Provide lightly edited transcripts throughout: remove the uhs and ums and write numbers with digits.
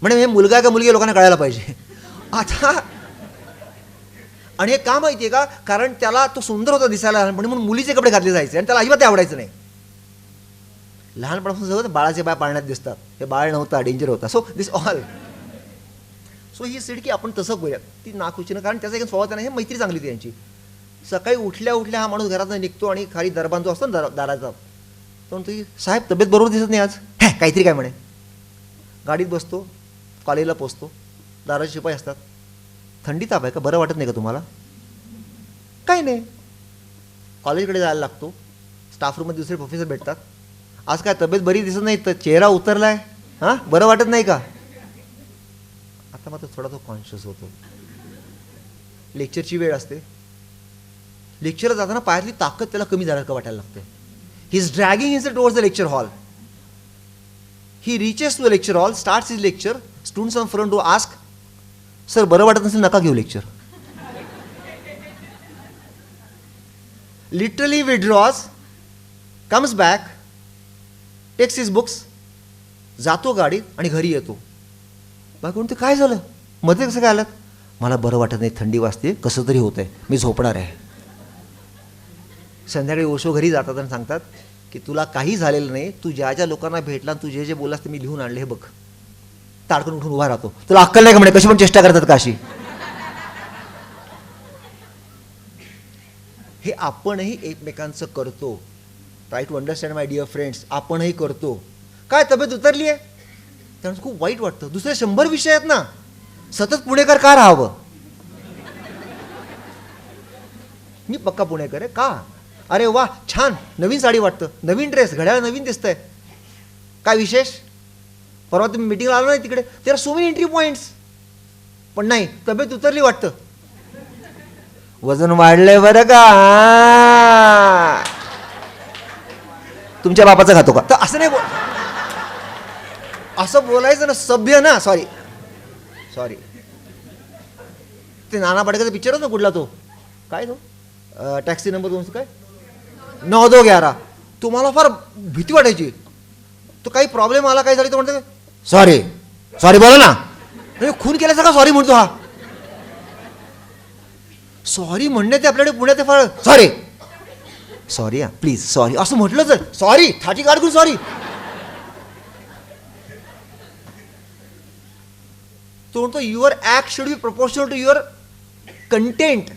म्हणजे हे मुलगा का मुलगी लोकांना कळायला पाहिजे. आता आणि हे का माहिती आहे का, कारण त्याला तो सुंदर होता दिसायला लहानपणी म्हणून मुलीचे कपडे घातले जायचे आणि त्याला अजिबात ते आवडायचं नाही. लहानपणापासून सगळं बाळाचे पाय पाळण्यात दिसतात, हे बाळ नव्हता, डेंजर होता. So this all, so he seed की आपण तसं करूया. ती नाखुशीनं, कारण त्याचा एक स्वभाव त्यानं, हे मैत्री चांगली होती यांची. सकाळी उठल्या उठल्या हा माणूस घरातून निघतो आणि खाली दरबान जो असतो ना दाराचा, तो म्हणतो की साहेब तब्येत बरोबर दिसत नाही आज. काहीतरी काय म्हणे. गाडीत बसतो, कॉलेजला पोचतो, दाराचे शिपाई असतात. थंडी ताप आहे का, बरं वाटत नाही का तुम्हाला? काही नाही. कॉलेजकडे जायला लागतो, स्टाफ रूममध्ये दुसरे प्रोफेसर भेटतात. आज काय तब्येत बरी दिसत नाही, तर चेहरा उतरलाय, हां बरं वाटत नाही का? आता मात्र थोडा तो कॉन्शियस होतो. लेक्चरची वेळ असते, लेक्चरला जाताना पायातली ताकद त्याला कमी झाल्यासारखं वाटायला लागते. He is dragging himself towards the lecture hall. He reaches to the lecture hall, starts his lecture. Students on front do ask, sir बरं वाटत नसेल नका घेऊ lecture. Literally withdraws, comes back, takes his books, जातो गाडीत आणि घरी येतो. बाकी म्हणते काय झालं, मध्ये कसं काय आलं? मला बरं वाटत नाही, थंडी वाजते, कसं तरी होत आहे, मी झोपणार आहे. संध्याकाळी ओशो घरी जातात आणि सांगतात की तुला काही झालेलं नाही, तू ज्या ज्या लोकांना भेटला, तू जे जे बोललास ते मी लिहून आणले, हे बघ. ताडकन उठून उभा राहतो. तुला अक्कल नाही का म्हणे, कशी पण चेष्टा करतात का अशी? हे आपणही एकमेकांचं करतो. Try to understand my dear friends, आपणही करतो. काय तब्येत उतरली आहे, त्यामुळे खूप वाईट वाटतं. दुसरे 100 विषय आहेत ना, सतत पुणेकर का राहावं? मी पक्का पुणेकर आहे का? अरे वा छान, नवीन साडी वाटतं, नवीन ड्रेस, घड्याळ नवीन दिसतंय, काय विशेष? परवा तुम्ही मीटिंगला आलो नाही तिकडे, तेरा सो मेनी एंट्री पॉइंट्स. पण नाही, तब्येत उतरली वाटतं, वजन वाढलंय बरं का, तुमच्या बापाचं खातो का? तर असं नाही असं बोलायचं ना, सभ्य ना. सॉरी सॉरी, ते नाना पाटेकरचा पिक्चर होता कुठला तो, काय तो टॅक्सी नंबर 2 काय 9-2-11. तुम्हाला फार भीती वाटायची. तो काही प्रॉब्लेम आला, काय झाली, तो म्हणतो सॉरी सॉरी बोला ना. खून केल्याचा का सॉरी म्हणतो हा? सॉरी म्हणणे ते आपल्याकडे पुण्यात फार, सॉरी सॉरी हा प्लीज सॉरी असं म्हटलं तर सॉरी, थाटी काढून सॉरी. तो म्हणतो your act should be proportional to your content.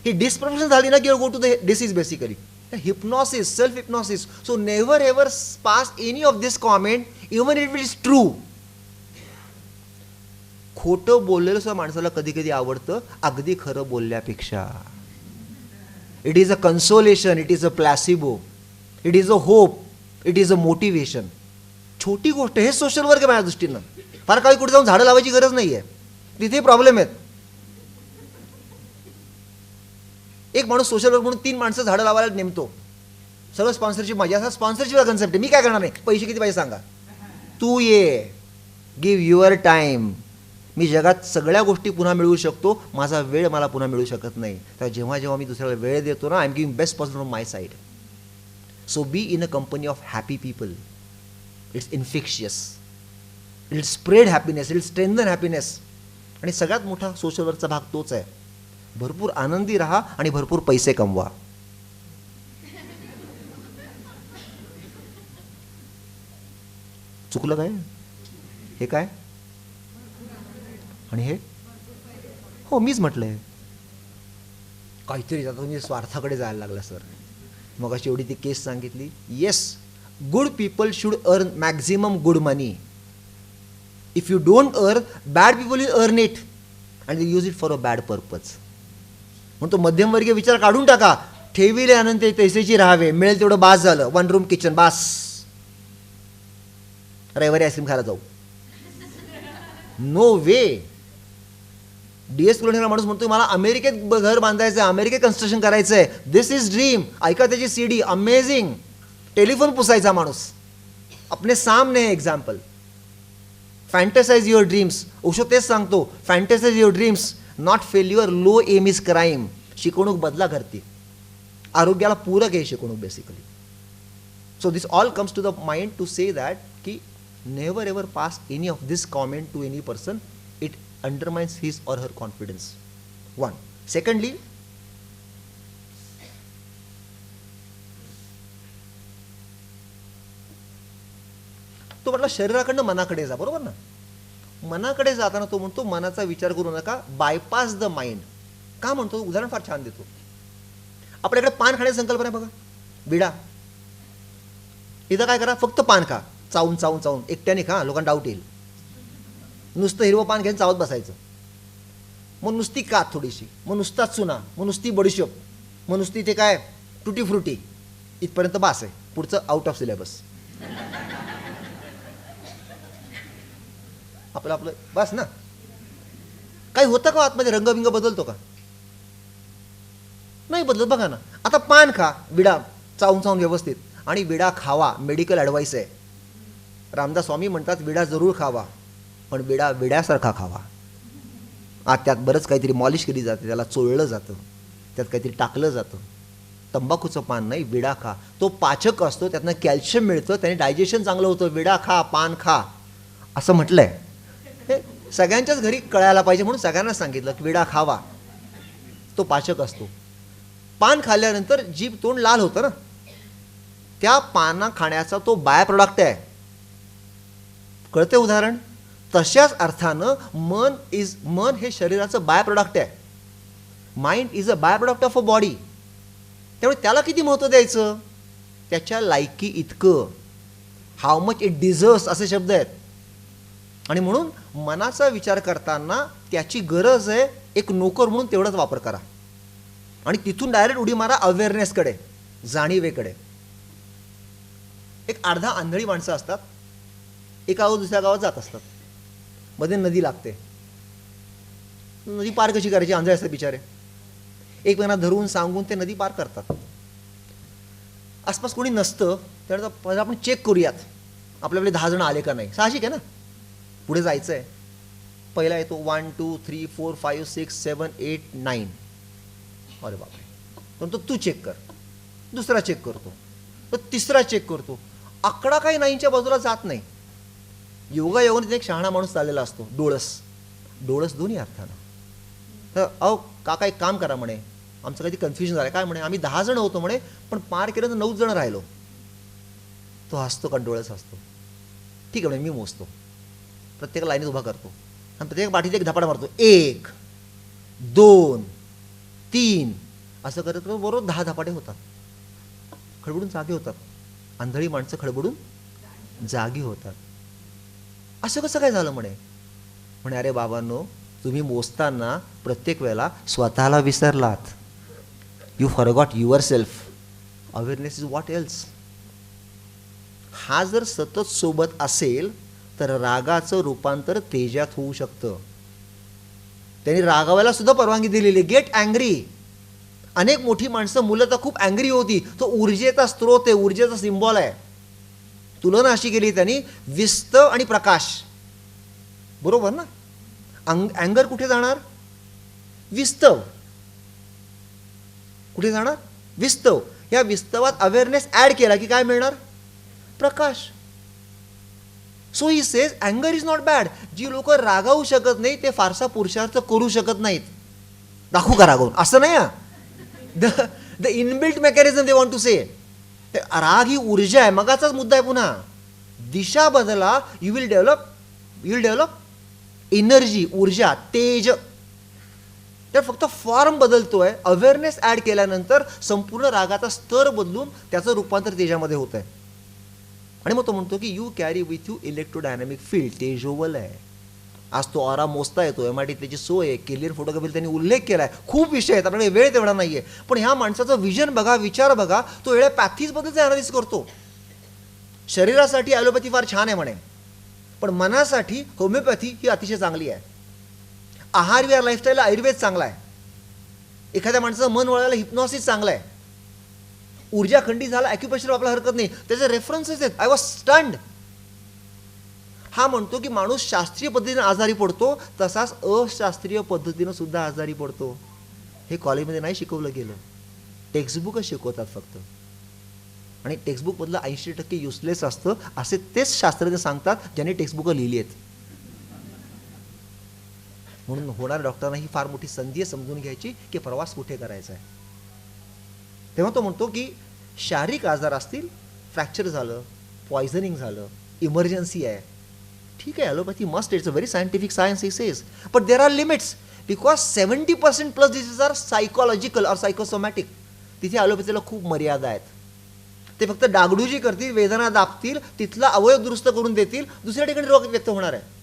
ही डिस्प्रोपोर्शन झाली ना की go to the disease basically. Hypnosis, self-hypnosis. So never ever pass any of this comment, even if it is true. खोटं बोललेलं सुद्धा माणसाला कधी कधी आवडतं, अगदी खरं बोलल्यापेक्षा. It is a consolation, it is a placebo, it is a hope, it is a motivation. छोटी गोष्ट, हे सोशल वर्क आहे माझ्या दृष्टीनं. फार काही कुठे जाऊन झाडं लावायची गरज नाही आहे, तिथे प्रॉब्लेम आहेत. एक माणूस सोशल वर्क म्हणून 3 माणसं झाडं लावायला नेमतो, सगळं स्पॉन्सरशिप माझी. असा स्पॉन्सरशिपचा कन्सेप्ट आहे. मी काय करणार नाही, पैसे किती पाहिजे सांगा, तू ये, गिव्ह युअर टाईम. मी जगात सगळ्या गोष्टी पुन्हा मिळवू शकतो, माझा वेळ मला पुन्हा मिळू शकत नाही. तर जेव्हा जेव्हा मी दुसऱ्याला वेळ देतो ना, I am giving best possible from my side. So be in a company of happy people. It's infectious, it spread happiness, it strengthen happiness. आणि सगळ्यात मोठा सोशल वर्कचा भाग तोच आहे. भरपूर आनंदी राहा आणि भरपूर पैसे कमवा. चुकलं काय? हे काय आणि हे? हो मीच म्हटलंय. काहीतरी आता तुम्ही स्वार्थाकडे जायला लागला सर. मग अशी एवढी ती केस सांगितली. Yes, good people should earn maximum good money. If you don't earn, bad people will earn it and will use it for a bad purpose. म्हणून तो मध्यमवर्गीय विचार काढून टाका. ठेविले आनंद तैसेची राहावे, मिळेल तेवढं बास झालं, 1 रूम किचन बास, रविवारी आईस्क्रीम खायला जाऊ. नो वे. DS कुलकर्णी माणूस म्हणतोय मला अमेरिकेत घर बांधायचं आहे, अमेरिकेत कन्स्ट्रक्शन करायचं आहे, दिस इज ड्रीम. ऐका त्याची CD, अमेझिंग. टेलिफोन पुसायचा माणूस, अपने सामने example. Fantasize your dreams. Osho तेच सांगतो, fantasize your dreams, not failure. Low aim is crime. शिकवणूक बदला करते, आरोग्याला पूरक आहे शिकवणूक basically. So this all comes to the mind to say that की never ever pass any of this comment to any person. It undermines his or her confidence. 1. Secondly, तो म्हटला शरीराकडनं मनाकडे जा, बरोबर ना. मनाकडे जाताना तो म्हणतो मनाचा विचार करू नका, बायपास द माइंड. का म्हणतो? उदाहरण फार छान देतो. आपल्याकडे पान खाण्याची संकल्पना आहे बघा, विडा. इथं काय करा, फक्त पान खा, चावून चावून चावून, एकट्याने खा, लोकांना डाऊट येईल. नुसतं हिरवं पान घेऊन चावत बसायचं. मग नुसती कात थोडीशी, मग नुसता चुना, मग नुसती बडीशोप, मग नुसती ते काय टुटी फ्रुटी, इथपर्यंत बास आहे. पुढचं आउट ऑफ सिलेबस. आपलं आपलं बस ना. काही होतं का आतमध्ये? रंगबिंग बदलतो का? नाही बदलत. बघा ना, आता पान खा, विडा चावून चावून व्यवस्थित, आणि विडा खावा, मेडिकल ॲडवाईस आहे. रामदास स्वामी म्हणतात विडा जरूर खावा, पण विडा विड्यासारखा खावा. त्यात बरंच काहीतरी मॉलिश केली जाते, त्याला चोळलं जातं, त्यात काहीतरी टाकलं जातं. तंबाखूचं पान नाही, विडा खा. तो पाचक असतो, त्यातनं कॅल्शियम मिळतं, त्याने डायजेशन चांगलं होतं. विडा खा, पान खा, असं म्हटलंय. हे सगळ्यांच्याच घरी कळायला पाहिजे म्हणून सगळ्यांना सांगितलं की विडा खावा, तो पाचक असतो. पान खाल्ल्यानंतर जीभ तोंड लाल होतं ना, त्या पाना खाण्याचा तो बाय प्रोडक्ट आहे. कळते उदाहरण? तशाच अर्थानं मन हे शरीराचं बाय प्रोडक्ट आहे. Mind is a by product of a body. त्यामुळे त्याला किती महत्त्व द्यायचं? त्याच्या लायकी इतकं. हाऊ मच इट डिझर्व्स असे शब्द आहेत. आणि म्हणून मनाचा विचार करताना त्याची गरज आहे, एक नोकर म्हणून तेवढाच वापर करा. आणि तिथून डायरेक्ट उडी मारा अवेअरनेसकडे, जाणीवेकडे. एक अर्धा आंधळी माणसं असतात, एका गावात दुसऱ्या गावात जात असतात, मध्ये नदी लागते. नदी पार कशी करायची? आंधळे असतात बिचारे, एकमेकांना धरून सांगून ते नदी पार करतात. आसपास कोणी नसतं, त्यावेळेस आपण चेक करूयात आपल्याकडे 10 जण आले का नाही. साहजिक आहे ना, पुढे जायचं आहे. पहिला येतो 1 2 3 4 5 6 7 8 9. अरे बापरे. पण तो तू चेक कर. दुसरा चेक करतो, तर तिसरा चेक करतो. आकडा काही 9च्या बाजूला जात नाही. योगायोगाने एक शहाणा माणूस चाललेला असतो, डोळस दोन्ही अर्थानं. तर अहो काका एक काम करा म्हणे, आमचं काही कन्फ्युजन झालं. काय म्हणे? आम्ही 10 जण होतो म्हणे, पण पार केलं तर 9 जण राहिलो. तो हसतो का? डोळस हसतो. ठीक आहे म्हणे, मी मोजतो. प्रत्येक लाईनीत उभा करतो आणि प्रत्येक पाठीत एक धपाडा मारतो. 1 2 3 असं करत बरोबर 10 धपाटे होतात. खडबडून जागे होतात. आंधळी माणसं खडबडून जागी होतात. असं कसं काय झालं म्हणे? म्हणे अरे बाबांनो, तुम्ही मोजताना प्रत्येक वेळेला स्वतःला विसरलात. You forgot your self. Awareness is what else. हा जर सतत सोबत असेल तर रागाचं रूपांतर तेजात होऊ शकतं. त्यांनी रागावायला सुद्धा परवानगी दिलेली. Get angry. अनेक मोठी माणसं मूलतः खूप अँग्री होती. तो ऊर्जेचा स्त्रोत आहे, ऊर्जेचा सिम्बॉल आहे. तुलना अशी केली त्यांनी, विस्तव आणि प्रकाश. बरोबर ना? अँगर कुठे जाणार? विस्तव. कुठे जाणार? विस्तव. या विस्तवात अवेअरनेस ऍड केला की काय मिळणार? प्रकाश. सो ही सेज अँगर इज नॉट बॅड. जी लोक रागावू शकत नाही ते फारसा पुरुषार्थ करू शकत नाहीत. दाखवू का रागावून? असं नाही. The inbuilt mechanism they want to say. राग ही ऊर्जा आहे. मगाचाच मुद्दा आहे पुन्हा. दिशा बदला, यू विल डेव्हलप एनर्जी, ऊर्जा, तेज. तर फक्त फॉर्म बदलतोय. अवेअरनेस ऍड केल्यानंतर संपूर्ण रागाचा स्तर बदलून त्याचं रूपांतर तेजामध्ये होत आहे. आणि मग तो म्हणतो की you carry with you electrodynamic field. तेजोबल आहे. आज तो ऑरा मोजता येतो. MIT त्याची सोय आहे. क्लिअर फोटोग्राफीला त्यांनी उल्लेख केला आहे. खूप विषय आहेत, आपल्याकडे वेळ तेवढा नाही आहे. पण ह्या माणसाचं विजन बघा, विचार बघा. तो वेळ्या पॅथीजबद्दलचा अनालिसिस करतो. शरीरासाठी ॲलोपॅथी फार छान आहे म्हणे, पण मनासाठी होमिओपॅथी ही अतिशय चांगली आहे. आहार विहार लाईफस्टाईलला आयुर्वेद चांगला आहे. एखाद्या माणसाचं मन वळायला हिप्नॉसिस चांगला आहे. ऊर्जा खंडित झाला, ॲक्युप्रेशर वापरायला हरकत नाही. त्याचे रेफरन्सेस आहेत. I was stunned. हा म्हणतो की माणूस शास्त्रीय पद्धतीने आजारी पडतो, तसाच अशास्त्रीय पद्धतीनं सुद्धा आजारी पडतो. हे कॉलेजमध्ये नाही शिकवलं गेलं. टेक्स्टबुकच शिकवतात फक्त. आणि टेक्स्टबुकमधलं 80% युजलेस असतं असे तेच शास्त्रज्ञ सांगतात ज्यांनी टेक्स्टबुकं लिहिली आहेत. म्हणून होणाऱ्या डॉक्टरांना ही फार मोठी संधी आहे समजून घ्यायची की प्रवास कुठे करायचा आहे. तेव्हा तो म्हणतो की शारीरिक आजार असतील, फ्रॅक्चर झालं, पॉयझनिंग झालं, इमर्जन्सी आहे, ठीक आहे, allopathy must, it's a very scientific science he says, but there are limits because 70% plus disease are psychological और सायकोसोमॅटिक. तिथे ॲलोपॅथीला खूप मर्यादा आहेत. ते फक्त डागडुजी करतील, वेदना दाबतील, तिथला अवयव दुरुस्त करून देतील, दुसऱ्या ठिकाणी रोग व्यक्त होणार आहे.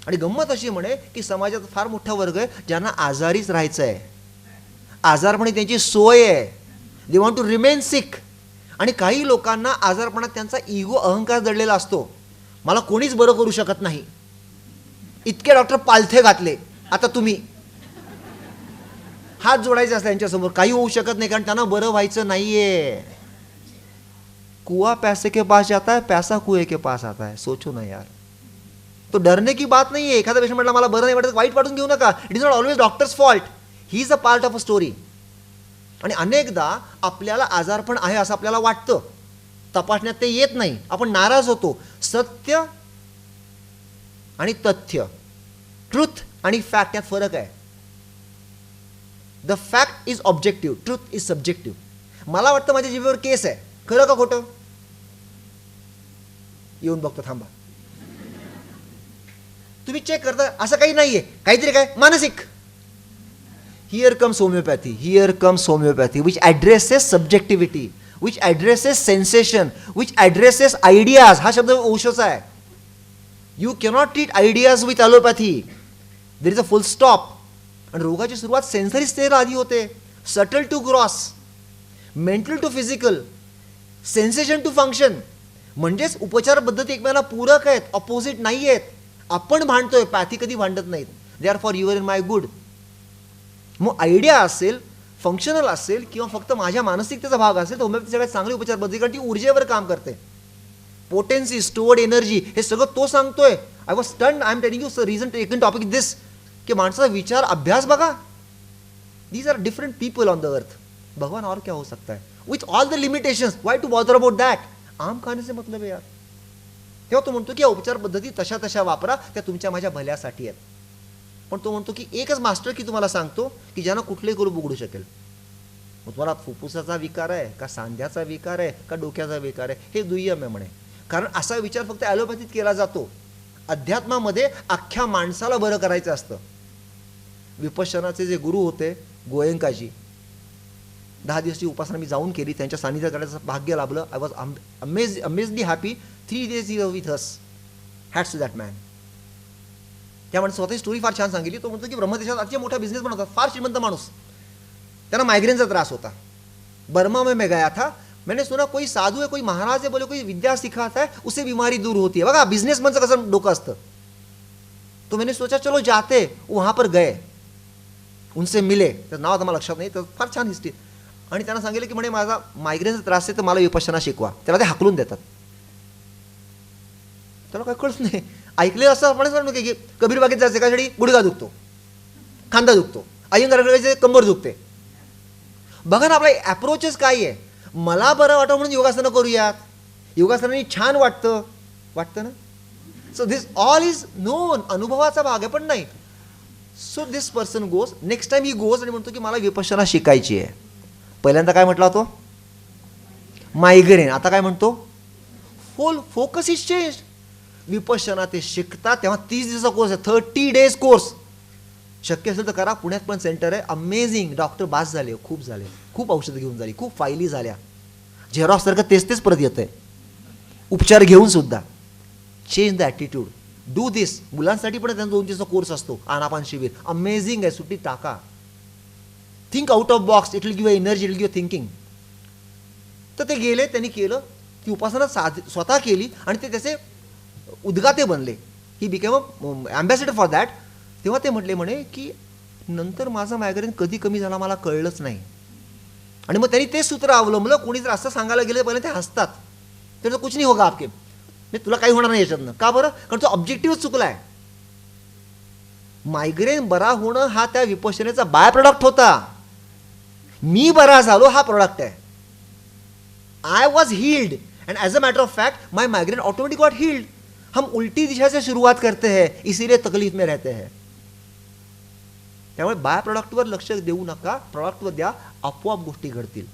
आणि गंमत अशी म्हणे की समाजात फार मोठा वर्ग आहे ज्यांना आजारीच राहायचं आहे, आजारपणी त्यांची सोय आहे, दे वॉन्ट टू रिमेन सिक. आणि काही लोकांना आजारपणात त्यांचा इगो, अहंकार दडलेला असतो, मला कोणीच बरं करू शकत नाही, इतके डॉक्टर पालथे घातले, आता तुम्ही हात जोडायचे असतात त्यांच्यासमोर, काही होऊ शकत नाही कारण त्यांना बरं व्हायचं नाहीये. कुआ पैसे के पास जाता है, पैसा कुएं के पास आता है. सोचो ना यार, तो डरने की बात नाही आहे. एखादा पेशंट म्हटला मला बरं नाही वाटत, वाईट वाटून घेऊ नका. It is not always doctors fault, he is a part of a story. आणि अनेकदा आपल्याला आजारपण आहे असं आपल्याला वाटतं, तपासण्यात ते येत नाही, आपण नाराज होतो. सत्य आणि तथ्य, ट्रुथ आणि फॅक्ट यात फरक आहे. The fact is objective, truth is subjective. मला वाटतं माझ्या जीवावर केस आहे, खरं का खोटं? येऊन बघतो, थांबा, तुम्ही चेक करता, असं काही नाहीये, काहीतरी काय मानसिक. Here comes homeopathy, here comes homeopathy which addresses subjectivity, which addresses sensation, which addresses ideas. हा शब्द ओशोचा आहे. You cannot treat ideas with allopathy, there is a full stop. आणि रोगाची सुरुवात सेन्सरी स्टेजला आधी होते, subtle to gross, mental to physical, sensation to function. म्हणजेच उपचार पद्धती एकमेकांना पूरक आहेत, ऑपोजिट नाही आहेत. आपण भांडतोय, पॅथी कधी भांडत नाहीत. They are for your in my good. मग आयडिया असेल, फंक्शनल असेल किंवा फक्त माझ्या मानसिकतेचा भाग असेल तर होमिओपॅथी सगळ्यात चांगली उपचार पद्धती, कारण ती ऊर्जेवर काम करते. पोटेन्सी, स्टोअर्ड एनर्जी, हे सगळं तो सांगतोय. I was stunned, I am telling you reason taken topic this, की माणसाचा विचार अभ्यास बघा. These are different people on the earth. भगवान और क्या हो सकता है with all the limitations, why to bother about that. आम खाने से मतलब आहे यार. तेव्हा तो म्हणतो की या उपचार पद्धती तशा तशा वापरा, त्या तुमच्या माझ्या भल्यासाठी आहेत. पण तो म्हणतो की एकच मास्टर की तुम्हाला सांगतो की ज्यांना कुठलेही करू उघडू शकेल. मग तुम्हाला फुफ्फुसाचा विकार आहे का, सांध्याचा विकार आहे का, डोक्याचा विकार आहे, हे दुय्यम आहे म्हणे. कारण असा विचार फक्त ॲलोपॅथीत केला जातो. अध्यात्मामध्ये अख्ख्या माणसाला बरं करायचं असतं. विपश्यनाचे जे गुरु होते गोयंकाजी, 10 दिवसाची उपासना मी जाऊन केली, त्यांच्या सानिध्यात जाण्याचं भाग्य लाभलं. I was amazingly happy. 3 days he with us. Hats to that man. त्या माणसं स्वतःची स्टोरी फार छान सांगितली. तो म्हणतो की ब्रह्मदेशात अतिशय मोठा बिझनेस पण होता, फार श्रीमंत माणूस, त्यांना मायग्रेनचा त्रास होता. बर्मा में मैं गया था, मैंने सुना कोई साधू है, कोई महाराज है, बोले कोई विद्या सिखाता है, उससे बीमारी दूर होती है. बघा बिझनेसमनचं कसं डोकं असतं. तो मैंने सोचा चलो जाते, वहां पर गए, उनसे मिले. तर नाव आता मला लक्षात नाही, तर फार छान हिस्ट्री. आणि त्यांना सांगितलं की म्हणे माझा मायग्रेनचा त्रास आहे तर मला विपश्यना शिकवा. त्याला ते हाकलून देतात. त्याला काय कळत नाही. ऐकले असं आपण की कबीर बागेत जायचं त्यासाठी गुडघा दुखतो, खांदा दुखतो, अय्यंगाराकडे कंबर दुखते. बघा ना आपला अप्रोचेस काय आहे. मला बरं वाटतं म्हणून योगासनं करूयात, योगासनाने छान वाटतं ना. So this all is non, अनुभवाचा भाग आहे पण नाही. So this person goes, next time he goes आणि म्हणतो की मला विपश्यना शिकायची आहे. पहिल्यांदा काय म्हटला तो, मायग्रेन. आता काय म्हणतो, फुल फोकस इज चेंज. विपश्यना ते शिकतात तेव्हा 30 दिवसाचा कोर्स आहे, 30 days कोर्स. शक्य असेल तर करा, पुण्यात पण सेंटर आहे, अमेझिंग. डॉक्टर बास झाले, खूप झाले, खूप औषधं घेऊन झाली, खूप फायली झाल्या. झेरॉक्ससारखं तेच परत येत आहे उपचार घेऊन सुद्धा. चेंज द ॲटिट्यूड, डू दिस. मुलांसाठी पण त्यांचा 2 दिवसाचा कोर्स असतो, आनापान शिबिर, अमेझिंग आहे. सुट्टी टाका, think out of box, it will give energy, it will give thinking. तर ते गेले, त्यांनी केलं, ती उपासना स्वतः केली आणि ते त्याचे उद्गाते बनले. He became a ambassador for that. तेव्हा ते म्हटले की नंतर माझा मायग्रेन कधी कमी झाला मला कळलंच नाही. आणि मग त्यांनी ते सूत्र अवलंबलं. कोणी जर असं सांगायला गेलं पहिले ते हसतात, त्याचं कुछ नाही होगा आपके, तुला काही होणार नाही याच्यातनं. का बरं? कारण तो ऑब्जेक्टिव्ह चुकला आहे. मायग्रेन बरा होणं हा त्या विपश्यनेचा बाय प्रोडक्ट होता. मी बरा झालो हा प्रोडक्ट आहे. I was healed and as a matter of fact my migraine automatic got healed. हम उल्टी दिशा से शुरुआत करते हैं, इसीलिए तकलीफ में रहते हैं. त्यामुळे बाय प्रॉडक्टवर लक्ष देऊ नका, प्रॉडक्टवर द्या, आपोआप गोष्टी घडतील.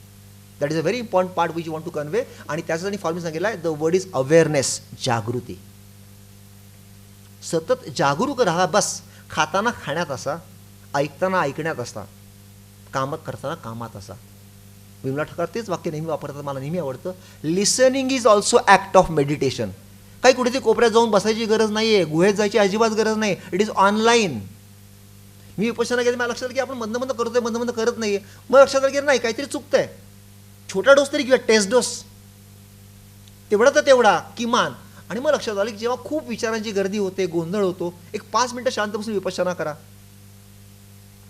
That is a very important part which you want to convey. आणि त्यासाठी फॉर्म्युला सांगितला आहे, द वर्ड इज अवेअरनेस, जागृती. सतत जागरूक राहा. बस खाताना खाण्यात असा, ऐकताना ऐकण्यात असा, कामात करताना कामात असा. विमला ठक्कर तेच वाक्य नेहमी वापरतात, मला नेहमी आवडतं. Listening is also act of meditation. काही कुठे ते कोपऱ्यात जाऊन बसायची गरज नाही आहे, गुहेत जायची अजिबात गरज नाही. It is online. मी विपश्यना केली, मला लक्षात आलं की आपण मंद मंद करतोय, मंद मंद करत नाही. मग लक्षात आलं की नाही, काहीतरी चुकतंय. छोटा डोस तरी किंवा टेस्ट डोस तेवढा तर तेवढा किमान. आणि मग लक्षात आलं की जेव्हा खूप विचारांची गर्दी होते, गोंधळ होतो, एक 5 मिनिटं शांत बसून विपश्यना करा.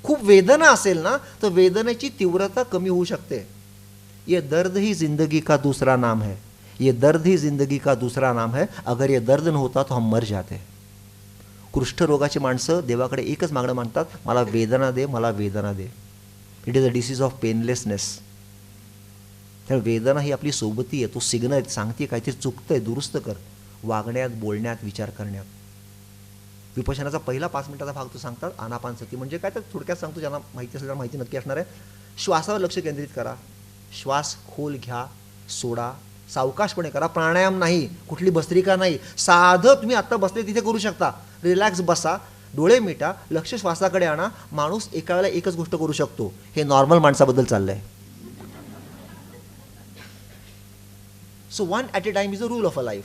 खूप वेदना असेल ना, तर वेदनेची तीव्रता कमी होऊ शकते. ये दर्द ही जिंदगी का दूसरा नाम है, ये दर्द ही जिंदगी का दूसरा नाम है. अगर ये दर्द न होता तो हम मर जाते. कुष्ठरोगाची माणसं देवाकडे एकच मागणं मागतात, मला वेदना दे, मला वेदना दे. It is a disease of painlessness. त्यामुळे वेदना ही आपली सोबती आहे. तो सिग्नल सांगते काहीतरी चुकतंय, दुरुस्त कर. वागण्यात, बोलण्यात, विचार करण्यात. विपश्यनाचा पहिला 5 मिनिटाचा भाग तो सांगतात, आनापानसती म्हणजे काय, तर थोडक्यात सांगतो, ज्यांना माहिती असेल त्यांना माहिती नक्की असणार आहे. श्वासावर लक्ष केंद्रित करा. श्वास खोल घ्या, सोडा, सावकाशपणे करा. प्राणायाम नाही, कुठली भस्त्रिका नाही, साधं तुम्ही आत्ता बसले तिथे करू शकता. रिलॅक्स बसा, डोळे मिटा, लक्ष श्वासाकडे आणा. माणूस एका वेळेला एकच गोष्ट करू शकतो. हे नॉर्मल माणसाबद्दल चाललंय. So one at a time is a rule of a life.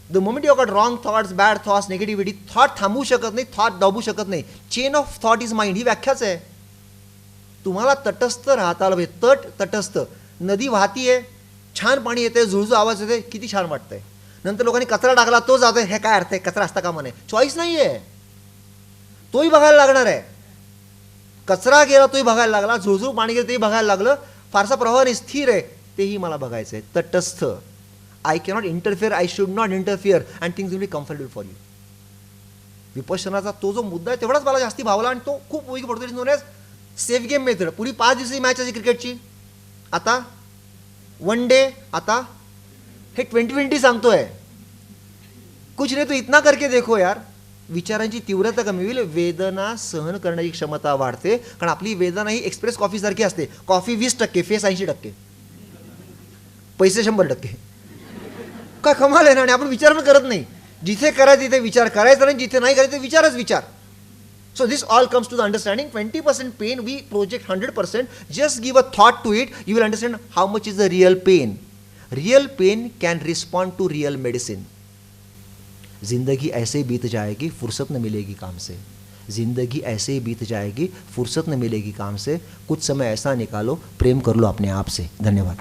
The moment you got wrong thoughts, bad thoughts, negativity, thought थांबवू शकत नाही, थॉट दाबू शकत नाही. Chain of thought is mind, ही व्याख्याच आहे. तुम्हाला तटस्थ राहता आलं पाहिजे. तट, तटस्थ. नदी वाहतीये, छान पाणी येते, झुळझुळ आवाज येते, किती छान वाटतंय. नंतर लोकांनी कचरा टाकला, तो जातोय, हे काय अर्थ आहे, कचरा असता कामा नये. चॉईस नाही आहे, तोही बघायला लागणार आहे. कचरा गेला तोही बघायला लागला, झुळझुळ पाणी गेलं तेही बघायला लागलं. फारसा प्रवाह नाही, स्थिर आहे, तेही मला बघायचं आहे. तटस्थ. I cannot interfere, I should not interfere and things will be comfortable for you. विपश्यनाचा तो जो मुद्दा आहे तेवढाच मला जास्ती भावला आणि तो खूप उपयोगी पडतो. It is known as safe game method. पुढी 5 दिवसाची मॅच आहे क्रिकेटची, आता 1 डे, आता हे 2020 सांगतोय. कुछ नाही तो इतना करके देखो यार. विचारांची तीव्रता कमी होईल, वेदना सहन करण्याची क्षमता वाढते. कारण आपली वेदना ही एक्सप्रेस कॉफी सारखी असते. कॉफी 20%, फेस 80%, पैसे 100%. काय कमाल आहे ना. आणि आपण विचार पण करत नाही. जिथे करायचं तिथे विचार करायचा नाही, जिथे नाही करायचं विचारच विचार. So this all comes to the understanding 20% pain, we project 100%. Just give a thought to it, you will understand how much is the real pain. Real pain can respond to real medicine. जिंदगी ऐसे ही बीत जाएगी, फुर्सत न मिलेगी काम से. जिंदगी ऐसे ही बीत जाएगी, फुर्सत न मिलेगी काम से. कुछ समय ऐसा निकालो, प्रेम कर लो अपने आप से. धन्यवाद.